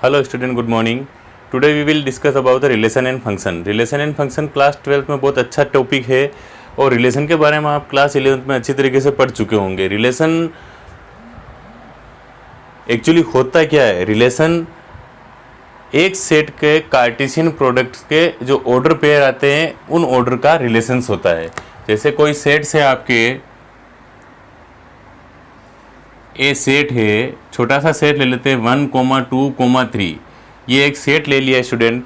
Hello student, good morning. Today we will discuss about the relation and function. Relation and function class 12 में बहुत अच्छा topic है और relation के बारे में आप क्लास 11 में अच्छी तरीके से पढ़ चुके होंगे। रिलेशन एक्चुअली होता क्या है? रिलेशन एक सेट के कार्टेशियन प्रोडक्ट्स के जो ऑर्डर पेयर आते हैं उन ऑर्डर का रिलेशंस होता है। जैसे कोई सेट्स है आपके, ए सेट है, छोटा सा सेट ले लेते हैं 1, 2, 3। ये एक सेट ले लिया स्टूडेंट।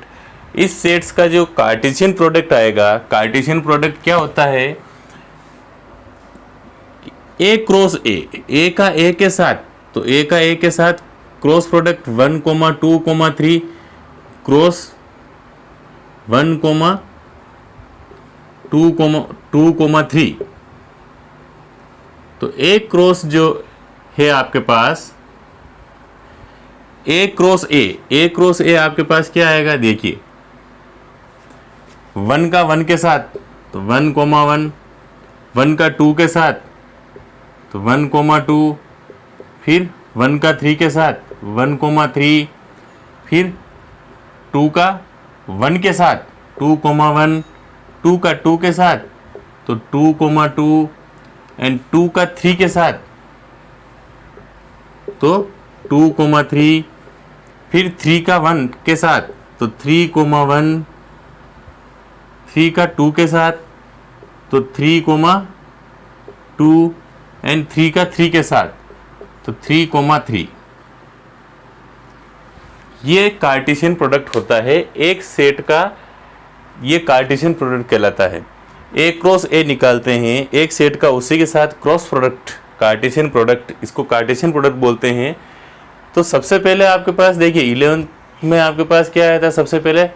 इस सेट्स का जो कार्टेशियन प्रोडक्ट आएगा, कार्टेशियन प्रोडक्ट क्या होता है? ए क्रॉस ए का ए के साथ, तो ए का ए के साथ क्रॉस प्रोडक्ट 1, 2, 3 क्रॉस 1, 2, 3। तो ए क्रॉस जो है आपके पास ए क्रॉस ए आपके पास क्या आएगा? देखिए 1 का 1 के साथ तो 1, 1, 1 का 2 के साथ तो 1, 2, फिर 1 का 3 के साथ 1, 3, फिर 2 का 1 के साथ 2, 1, 2 का 2 के साथ तो 2, 2 एंड 2 का 3 के साथ तो 2, 3, फिर 3 का 1 के साथ तो 3, 1, 3 का 2 के साथ तो 3, 2 एंड 3 का 3 के साथ तो 3, 3। ये कार्टेशियन प्रोडक्ट होता है एक सेट का, ये कार्टेशियन प्रोडक्ट कहलाता है। ए क्रॉस ए निकालते हैं एक सेट का, उसी के साथ क्रॉस प्रोडक्ट कार्टेशियन प्रोडक्ट, इसको कार्टेशियन प्रोडक्ट बोलते हैं। तो सबसे पहले आपके पास देखिए 11th में आपके पास क्या आया था? सबसे पहले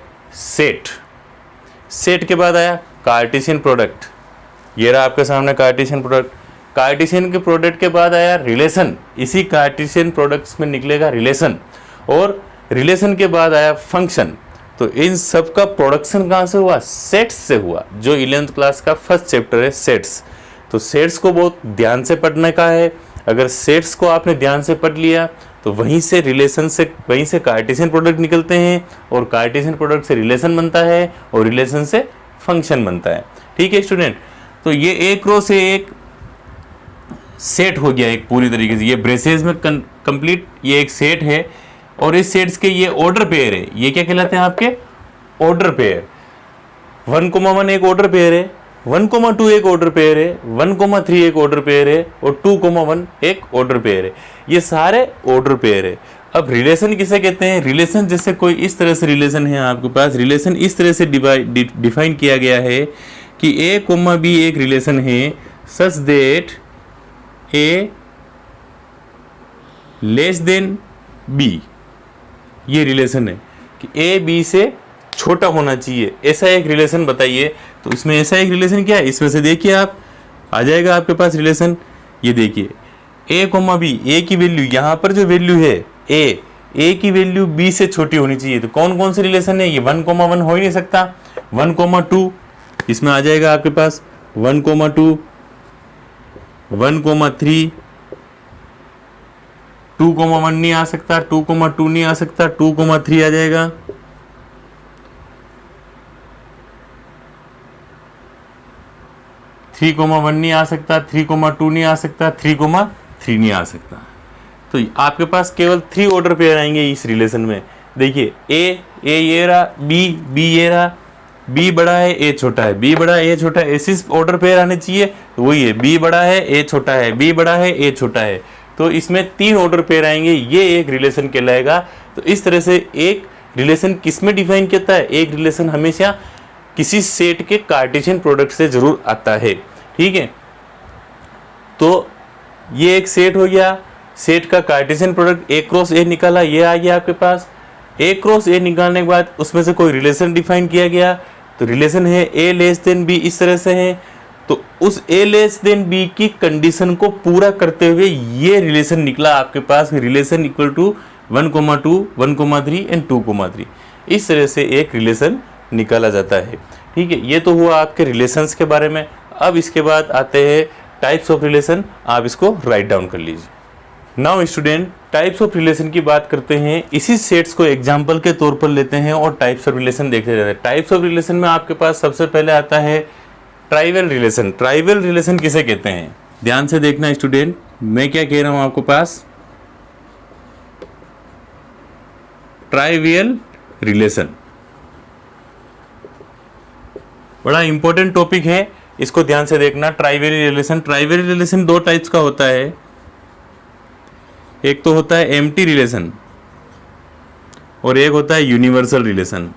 सेट के बाद आया कार्टेशियन प्रोडक्ट। ये रहा आपके सामने कार्टेशियन प्रोडक्ट। कार्टेशियन के प्रोडक्ट के बाद आया रिलेशन, इसी कार्टेशियन प्रोडक्ट्स में निकलेगा रिलेशन, और रिलेशन के बाद आया फंक्शन। तो इन सब का प्रोडक्शन कहाँ से हुआ? सेट्स से हुआ, जो 11th क्लास का फर्स्ट चैप्टर है सेट्स। तो सेट्स को बहुत ध्यान से पढ़ने का है। अगर सेट्स को आपने ध्यान से पढ़ लिया तो वहीं से रिलेशन से, वहीं से कार्टेशियन प्रोडक्ट निकलते हैं, और कार्टेशियन प्रोडक्ट से रिलेशन बनता है, और रिलेशन से फंक्शन बनता है। ठीक है स्टूडेंट, तो ये ए क्रॉस से एक सेट हो गया एक पूरी तरीके से, ये ब्रेसेस में कंप्लीट ये एक सेट है, और इस सेट्स के ये ऑर्डर पेयर है। ये क्या कहलाते हैं? आपके ऑर्डर पेयर। 1, 1 एक ऑर्डर पेयर है, 1, 2 एक ऑर्डर पेयर है, 1, 3 एक ऑर्डर पेयर है, और 2, 1 एक ऑर्डर पेयर है। ये सारे ऑर्डर पेयर है। अब रिलेशन किसे कहते हैं? रिलेशन जैसे कोई इस तरह से रिलेशन है आपके पास, रिलेशन इस तरह से डिफाइन किया गया है कि ए, बी एक रिलेशन है such that A less than B. ये रिलेशन है कि ए बी से छोटा होना चाहिए, ऐसा एक रिलेशन बताइए। तो इसमें ऐसा एक रिलेशन क्या है? इसमें से देखिए आप आ जाएगा आपके पास रिलेशन। ये देखिए ए, बी, ए की वैल्यू, यहाँ पर जो वैल्यू है ए की वैल्यू बी से छोटी होनी चाहिए। तो कौन कौन से रिलेशन है? ये 1, 1 हो ही नहीं सकता। 1, 2 इसमें आ जाएगा आपके पास 1, 2, 1, 3, 2, 1 नहीं आ सकता, 2, 2 नहीं आ सकता, 2, 3 आ जाएगा। 3, 1 नहीं आ सकता, 3, 2 नहीं आ सकता, 3, 3 नहीं आ सकता। तो आपके पास केवल 3 ऑर्डर पेयर आएंगे इस रिलेशन में। देखिए ए ये रहा, बी ये रहा, बी बड़ा है ए छोटा है, बी बड़ा है ए छोटा है, ऐसे ऑर्डर पेयर आने चाहिए। तो वही है, बी बड़ा है ए छोटा है, बी बड़ा है ए छोटा है। तो इसमें 3 ऑर्डर पेयर आएंगे, ये एक रिलेशन कहलाएगा। तो इस तरह से एक रिलेशन किस में डिफाइन करता है? एक रिलेशन हमेशा किसी सेट के कार्टेशियन प्रोडक्ट से जरूर आता है। ठीक है, तो ये एक सेट हो गया, सेट का कार्टेशियन प्रोडक्ट ए क्रॉस ए निकाला, ये आ गया आपके पास। ए क्रॉस ए निकालने के बाद उसमें से कोई रिलेशन डिफाइन किया गया, तो रिलेशन है ए लेस देन बी, इस तरह से है। तो उस ए लेस देन बी की कंडीशन को पूरा करते हुए ये रिलेशन निकला आपके पास, रिलेशन इक्वल टू 1, 2, 1, 3 एंड 2, 3। इस तरह से एक रिलेशन निकाला जाता है। ठीक है, ये तो हुआ आपके रिलेशंस के बारे में। अब इसके बाद आते हैं टाइप्स ऑफ रिलेशन, आप इसको राइट डाउन कर लीजिए। Now student, types of relation की बात करते हैं, इसी सेट्स को एग्जाम्पल के तौर पर लेते हैं और टाइप्स ऑफ रिलेशन देखते जाते हैं। टाइप्स ऑफ रिलेशन में आपके पास सबसे पहले आता है ट्राइवल रिलेशन। ट्राइवल रिलेशन किसे कहते हैं, ध्यान से देखना स्टूडेंट, मैं क्या कह रहा हूं आपको पास, ट्राइवियल रिलेशन बड़ा इंपॉर्टेंट टॉपिक है, इसको ध्यान से देखना। ट्राइवियल रिलेशन, ट्राइवियल रिलेशन दो टाइप्स का होता है, एक तो होता है एम्प्टी रिलेशन और एक होता है यूनिवर्सल रिलेशन।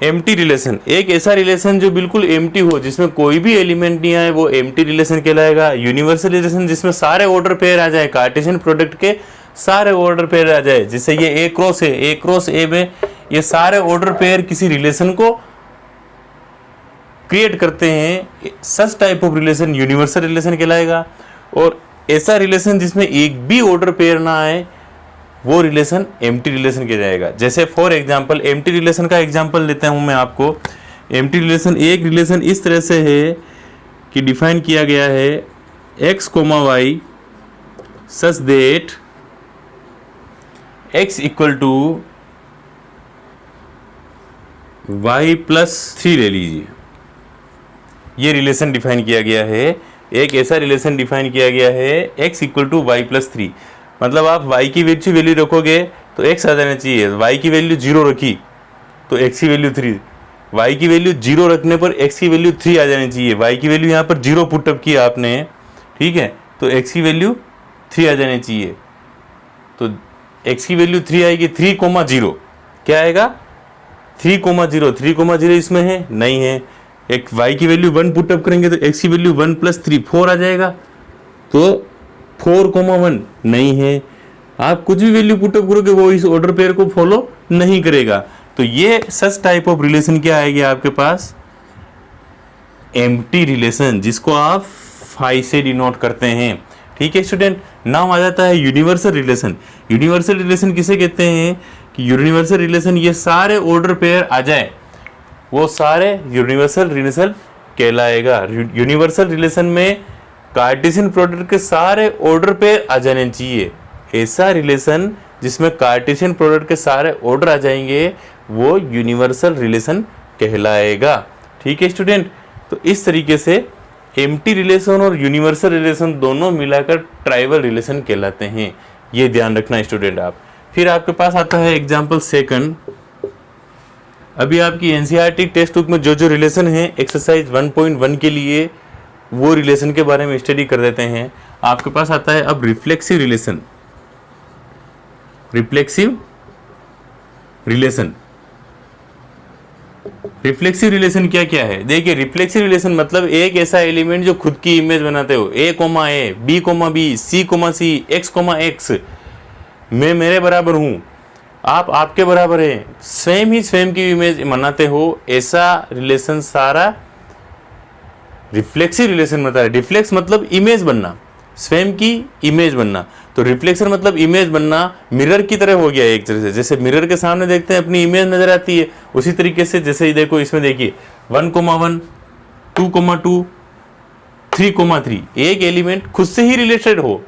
एम्प्टी रिलेशन, एक ऐसा रिलेशन जो बिल्कुल एम्प्टी हो, जिसमें कोई भी एलिमेंट नहीं आए, वो एम्प्टी रिलेशन कहलाएगा। यूनिवर्सल रिलेशन, जिसमें सारे ऑर्डर पेयर आ जाए, कार्टेशियन प्रोडक्ट के सारे ऑर्डर पेयर आ जाए, जैसे ये ए क्रॉस है, ए क्रॉस ए में ये सारे ऑर्डर पेयर किसी रिलेशन को क्रिएट करते हैं, सच type of relation universal relation कहलाएगा। और ऐसा रिलेशन जिसमें एक भी ऑर्डर पेयर ना आए, वो रिलेशन एम्प्टी रिलेशन किया जाएगा। जैसे फॉर एग्जांपल एम्प्टी रिलेशन का एग्जांपल लेता हूं मैं आपको। एम्प्टी रिलेशन, एक रिलेशन इस तरह से है कि डिफाइन किया गया है x, y such that x equal to y plus 3 ले लीजिए। ये रिलेशन डिफाइन किया गया है, एक ऐसा रिलेशन डिफाइन किया गया है x equal to y plus 3, मतलब आप y की वैल्यू रखोगे तो x आ जाना चाहिए, y की वैल्यू 0 रखी तो x की वैल्यू 3, y की वैल्यू 0 रखने पर x की वैल्यू 3 आ जानी चाहिए। y की वैल्यू यहाँ पर 0 पुटअप किया आपने, ठीक है, तो x की वैल्यू 3 आ जानी चाहिए। तो x की वैल्यू 3 आएगी, 3,0 क्या आएगा, 3,0। 3,0 इसमें है नहीं है। एक y की वैल्यू 1 पुटअप करेंगे तो x की वैल्यू 1 प्लस 3 4 आ जाएगा, तो 4,1 नहीं है। आप कुछ भी वैल्यू पुटअप करोगे वो इस ऑर्डर पेयर को फॉलो नहीं करेगा। तो ये सच टाइप ऑफ रिलेशन क्या आएगी आपके पास, एम्प्टी रिलेशन, जिसको आप फाई से डिनोट करते हैं। ठीक है स्टूडेंट, नाम आ जाता है यूनिवर्सल रिलेशन। यूनिवर्सल रिलेशन किसे कहते हैं कि यूनिवर्सल रिलेशन ये सारे ऑर्डर पेयर आ जाए, वो सारे यूनिवर्सल रिलेशन कहलाएगा। यूनिवर्सल रिलेशन में कार्टेशियन प्रोडक्ट के सारे ऑर्डर पेयर आ जाने चाहिए। ऐसा रिलेशन जिसमें कार्टेशियन प्रोडक्ट के सारे ऑर्डर आ जाएंगे वो यूनिवर्सल रिलेशन कहलाएगा। ठीक है स्टूडेंट, तो इस तरीके से एम्प्टी रिलेशन और यूनिवर्सल रिलेशन दोनों मिलाकर ट्राइवल रिलेशन कहलाते हैं, ये ध्यान रखना स्टूडेंट आप। फिर आपके पास आता है एग्जाम्पल सेकंड। अभी आपकी एनसीईआरटी टेक्स्ट बुक में जो जो रिलेशन है एक्सरसाइज 1.1 के लिए, वो रिलेशन के बारे में स्टडी कर देते हैं। आपके पास आता है अब reflexive relation. Reflexive relation, reflexive relation क्या क्या है, देखिए रिफ्लेक्सिव रिलेशन मतलब एक ऐसा एलिमेंट जो खुद की इमेज बनाते हो, a, b, b, c, x, x, मैं मेरे बराबर हूं, आप आपके बराबर हैं, स्वयं ही स्वयं की इमेज बनाते हो, ऐसा रिलेशन सारा रिफ्लेक्सिव रिलेशन बताता है। रिफ्लेक्स मतलब इमेज बनना, स्वयं की इमेज बनना, तो रिफ्लेक्शन मतलब इमेज बनना, मिरर की तरह हो गया एक तरह से। जैसे मिरर के सामने देखते हैं अपनी इमेज नजर आती है, उसी तरीके से जैसे ही देखो इसमें देखिए 1,1, 2,2, 3,3, एक एलिमेंट खुद से ही रिलेटेड हो,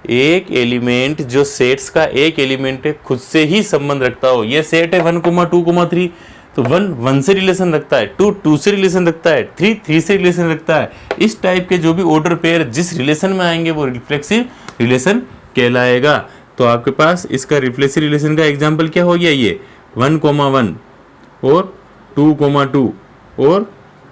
एक एलिमेंट जो सेट्स का एक एलिमेंट है खुद से ही संबंध रखता हो। ये सेट है 1,2,3, तो 1 से रिलेशन रखता है, 2 से रिलेशन रखता है, 3 से रिलेशन रखता है। इस टाइप के जो भी ऑर्डर पेयर जिस रिलेशन में आएंगे वो रिफ्लेक्सिव रिलेशन कहलाएगा। तो आपके पास इसका रिफ्लेक्सिव रिलेशन का एग्जांपल क्या हो गया, ये 1,1 और 2,2 और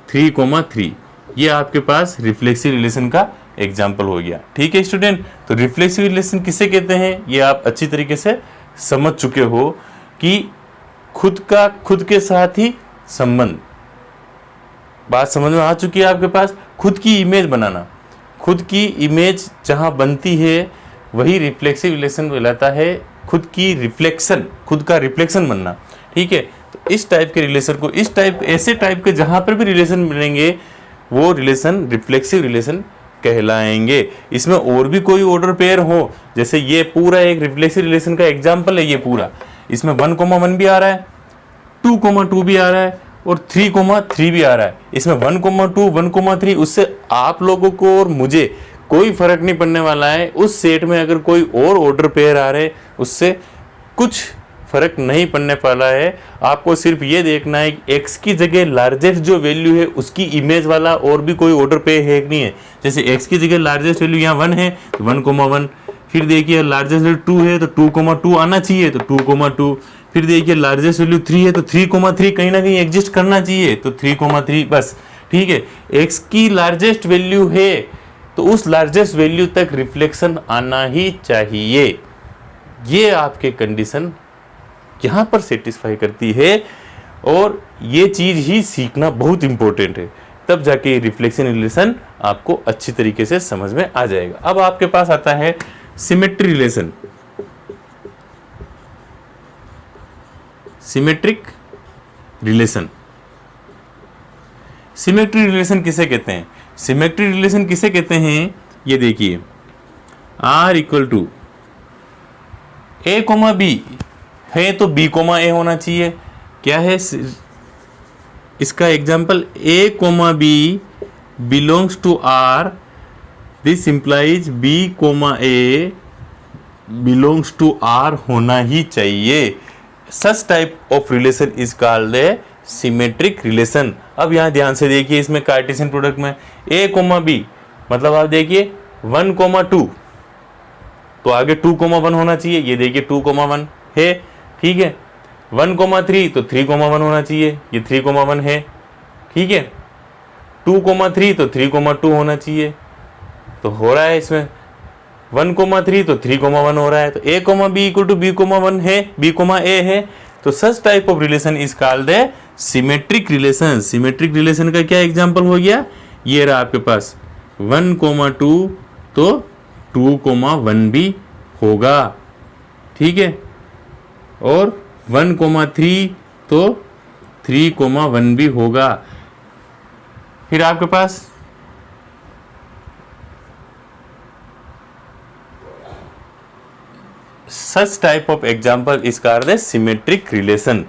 3,3, ये आपके पास रिफ्लेक्सिव रिलेशन का एग्जाम्पल हो गया। ठीक है स्टूडेंट, तो रिफ्लेक्सिव रिलेशन किसे कहते हैं ये आप अच्छी तरीके से समझ चुके हो कि खुद के साथ ही संबंध, बात समझ में आ चुकी है आपके पास। खुद की इमेज बनाना, खुद की इमेज जहां बनती है वही रिफ्लेक्सिव रिलेशन कहलाता है। खुद की रिफ्लेक्शन, खुद का रिफ्लेक्शन बनना, ठीक है। तो इस टाइप के रिलेशन को, इस टाइप ऐसे टाइप के जहां पर भी रिलेशन बनेंगे वो रिलेशन रिफ्लेक्सिव रिलेशन कहलाएंगे। इसमें और भी कोई ऑर्डर पेयर हो, जैसे ये पूरा एक रिफ्लेक्सिव रिलेशन का एग्जाम्पल है, ये पूरा इसमें 1,1 भी आ रहा है, 2,2 भी आ रहा है और 3,3 भी आ रहा है। इसमें 1,2 1,3 उससे आप लोगों को और मुझे कोई फर्क नहीं पड़ने वाला है। उस सेट में अगर कोई और ऑर्डर पेयर आ रहे उससे कुछ फर्क नहीं पड़ने वाला है। आपको सिर्फ ये देखना है कि x की जगह लार्जेस्ट जो वैल्यू है उसकी इमेज वाला और भी कोई ऑर्डर पेयर है कि नहीं है। जैसे x की जगह लार्जेस्ट वैल्यू यहाँ 1 है तो 1,1, फिर देखिए लार्जेस्ट वैल्यू 2 है तो 2,2 आना चाहिए तो 2,2, फिर देखिए लार्जेस्ट वैल्यू 3 है तो 3,3 कहीं ना कहीं एग्जिस्ट करना चाहिए तो 3,3 बस। ठीक है, x की लार्जेस्ट वैल्यू है तो उस लार्जेस्ट वैल्यू तक रिफ्लेक्शन आना ही चाहिए। ये आपके कंडीशन यहाँ पर सेटिस्फाई करती है और ये चीज ही सीखना बहुत इंपॉर्टेंट है, तब जाके रिफ्लेक्शन रिलेशन आपको अच्छी तरीके से समझ में आ जाएगा। अब आपके पास आता है symmetry relation. Symmetric relation, symmetry relation किसे कहते हैं? सिमेट्री रिलेशन किसे कहते हैं? ये देखिए R = A, B है तो B, A होना चाहिए। क्या है इसका example? A, B belongs to R, this implies B, A belongs to R होना ही चाहिए। सच type of relation is called a symmetric relation. अब यहाँ ध्यान से देखिए, इसमें कार्टेशियन प्रोडक्ट में A, B मतलब आप देखिए 1,2 तो आगे 2,1 होना चाहिए। ये देखिए 2,1 है, ठीक है। 1,3 तो 3,1 होना चाहिए, ये 3,1 है, ठीक है। 2,3 तो 3,2 होना चाहिए, तो हो रहा है इसमें 1,3 तो 3,1 हो रहा है। तो A, B = B,1 है, B, A है। तो सच type of relation is called a symmetric relation. Symmetric relation का क्या एग्जांपल हो गया? ये रहा आपके पास 1,2 तो 2,1 भी होगा, ठीक है, और 1,3 तो 3,1 भी होगा। फिर आपके पास such type of example is called a symmetric relation.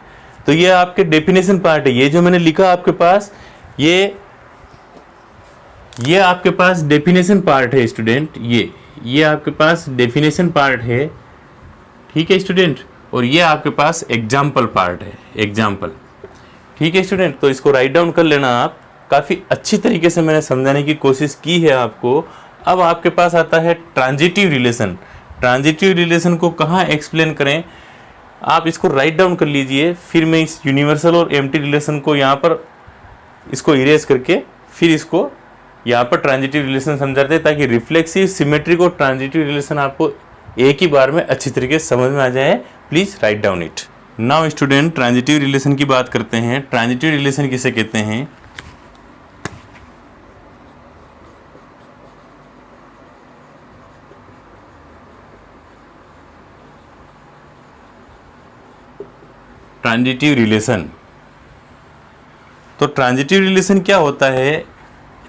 तो ये आपके डेफिनेशन पार्ट है। ये जो मैंने लिखा आपके पास, ये आपके पास डेफिनेशन पार्ट है स्टूडेंट। ये आपके पास डेफिनेशन पार्ट है, ठीक है स्टूडेंट, और ये आपके पास एग्जाम्पल पार्ट है, एग्जाम्पल, ठीक है स्टूडेंट। तो इसको राइट डाउन कर लेना आप। काफ़ी अच्छी तरीके से मैंने समझाने की कोशिश की है आपको। अब आपके पास आता है ट्रांजिटिव रिलेशन। ट्रांजिटिव रिलेशन को कहाँ एक्सप्लेन करें, आप इसको राइट डाउन कर लीजिए। फिर मैं इस यूनिवर्सल और एम्प्टी रिलेशन को यहाँ पर इसको इरेज करके फिर इसको यहाँ पर ट्रांजिटिव रिलेशन समझाते हैं, ताकि रिफ्लेक्सिव, सिमेट्रिक और ट्रांजिटिव रिलेशन आपको एक ही बार में अच्छी तरीके से समझ में आ जाए। Please write down it. Now student, transitive relation की बात करते हैं। ट्रांजिटिव रिलेशन किसे कहते हैं? Transitive relation. तो ट्रांजिटिव रिलेशन क्या होता है,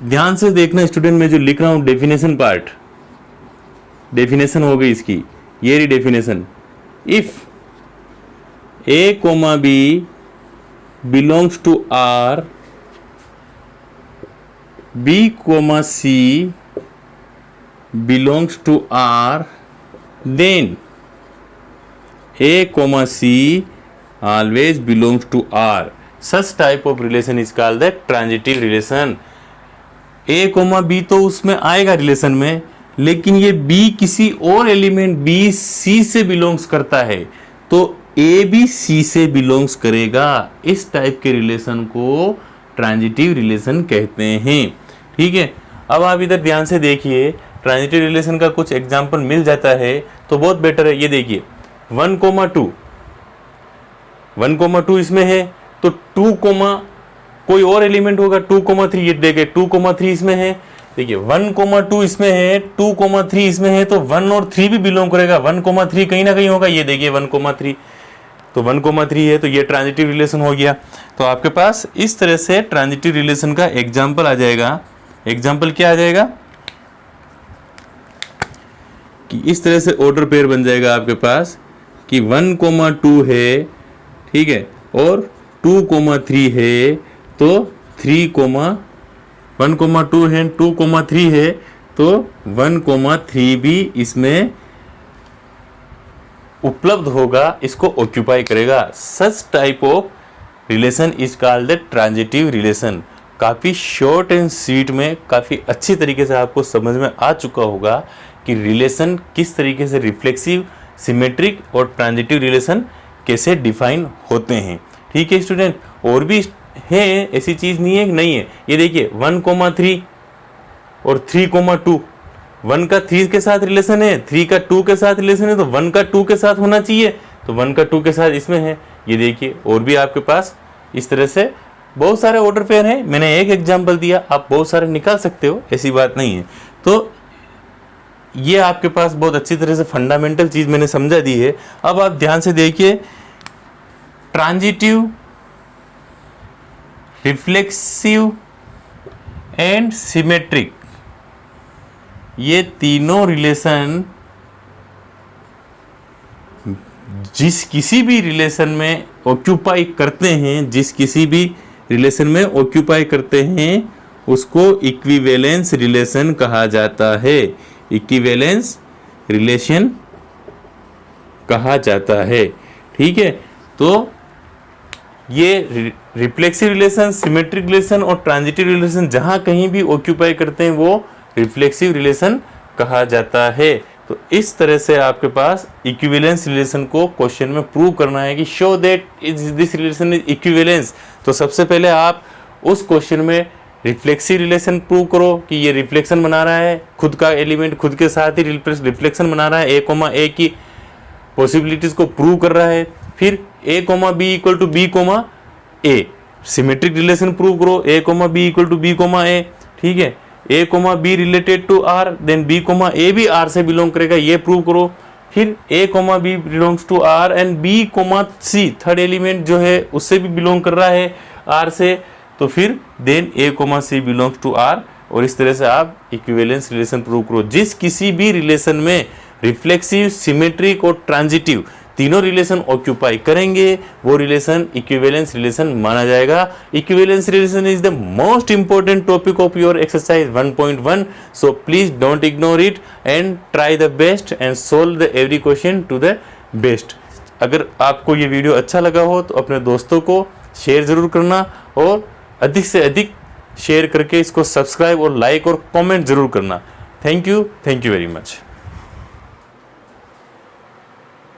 ध्यान से देखना स्टूडेंट। मैं जो लिख रहा हूं डेफिनेशन पार्ट, डेफिनेशन हो गई इसकी, ये रही definition. If A, B belongs to R, B, C belongs to R, then A, C always belongs to R. Such type of relation is called the transitive relation. A, B तो उसमें आएगा relation में, लेकिन ये B किसी और element B, C से belongs करता है, तो A भी C से बिलोंग्स करेगा। इस टाइप के रिलेशन को ट्रांजिटिव रिलेशन कहते हैं, ठीक है। अब आप इधर ध्यान से देखिए, ट्रांजिटिव रिलेशन का कुछ एग्जांपल मिल जाता है तो बहुत बेटर है। ये देखिए 1,2 इसमें है तो 2, कोई और एलिमेंट होगा 2,3, ये देखिए 2,3 इसमें है। देखिए 1,2 इसमें है, 2,3 इसमें है, तो 1 और 3 भी बिलोंग करेगा। 1,3 कहीं ना कहीं होगा, ये देखिए 1,3, तो 1,3 है, तो ये ट्रांजिटिव रिलेशन हो गया। तो आपके पास इस तरह से ट्रांजिटिव रिलेशन का एग्जाम्पल आ जाएगा। एग्जाम्पल क्या आ जाएगा कि इस तरह से ऑर्डर पेयर बन जाएगा आपके पास कि 1,2 है, ठीक है, और 2,3 है तो 1,2 है, 2,3 है तो 1,3 भी इसमें उपलब्ध होगा, इसको ऑक्यूपाई करेगा। सच type of relation is called the transitive relation. काफ़ी शॉर्ट एंड स्वीट में काफ़ी अच्छी तरीके से आपको समझ में आ चुका होगा कि रिलेशन किस तरीके से रिफ्लेक्सिव, सिमेट्रिक और ट्रांजिटिव रिलेशन कैसे डिफाइन होते हैं। ठीक है स्टूडेंट, और भी है, ऐसी चीज़ नहीं है कि नहीं है। ये देखिए 1,3 और 3,2, 1 का 3 के साथ रिलेशन है, 3 का 2 के साथ रिलेशन है, तो 1 का 2 के साथ होना चाहिए, तो 1 का 2 के साथ इसमें है। ये देखिए, और भी आपके पास इस तरह से बहुत सारे ऑर्डर पेयर हैं। मैंने एक एग्जांपल दिया, आप बहुत सारे निकाल सकते हो, ऐसी बात नहीं है। तो ये आपके पास बहुत अच्छी तरह से फंडामेंटल चीज मैंने समझा दी है। अब आप ध्यान से देखिए, ट्रांजिटिव, रिफ्लेक्सिव एंड सिमेट्रिक, ये तीनों रिलेशन जिस किसी भी रिलेशन में ऑक्यूपाई करते हैं, जिस किसी भी रिलेशन में ऑक्यूपाई करते हैं, उसको इक्विवेलेंस रिलेशन कहा जाता है। इक्विवेलेंस रिलेशन कहा जाता है। ठीक है, तो ये रिफ्लेक्सिव रिलेशन, सिमेट्रिक रिलेशन और ट्रांजिटिव रिलेशन जहां कहीं भी ऑक्यूपाई करते हैं वो रिफ्लेक्सिव रिलेशन कहा जाता है। तो इस तरह से आपके पास इक्विवेलेंस रिलेशन को क्वेश्चन में प्रूव करना है कि show that this relation is equivalence. तो सबसे पहले आप उस क्वेश्चन में रिफ्लेक्सिव रिलेशन प्रूव करो कि ये रिफ्लेक्शन बना रहा है, खुद का एलिमेंट खुद के साथ ही रिफ्लेक्शन बना रहा है, a, की पॉसिबिलिटीज को प्रूव कर रहा है। फिर a, b equal to b, a, symmetric relation prove करो, a, b equal to b, a। ठीक है, a, b related to r, then b, a भी r से बिलोंग करेगा, ये प्रूव करो। फिर a, b belongs to r and b, c, third element जो है उससे भी बिलोंग कर रहा है r से, तो फिर then a, c belongs to r, और इस तरह से आप इक्विवेलेंस रिलेशन प्रूव करो। जिस किसी भी रिलेशन में रिफ्लेक्सिव, सिमेट्रिक और ट्रांजिटिव तीनों रिलेशन ऑक्यूपाई करेंगे, वो रिलेशन इक्विवेलेंस रिलेशन माना जाएगा। Equivalence relation is the most important topic of your exercise 1.1, so please don't ignore it and try the best and solve the every question to the best. अगर आपको ये video अच्छा लगा हो तो अपने दोस्तों को शेयर जरूर करना, और अधिक से अधिक शेयर करके इसको सब्सक्राइब और लाइक और कमेंट जरूर करना। Thank you very much.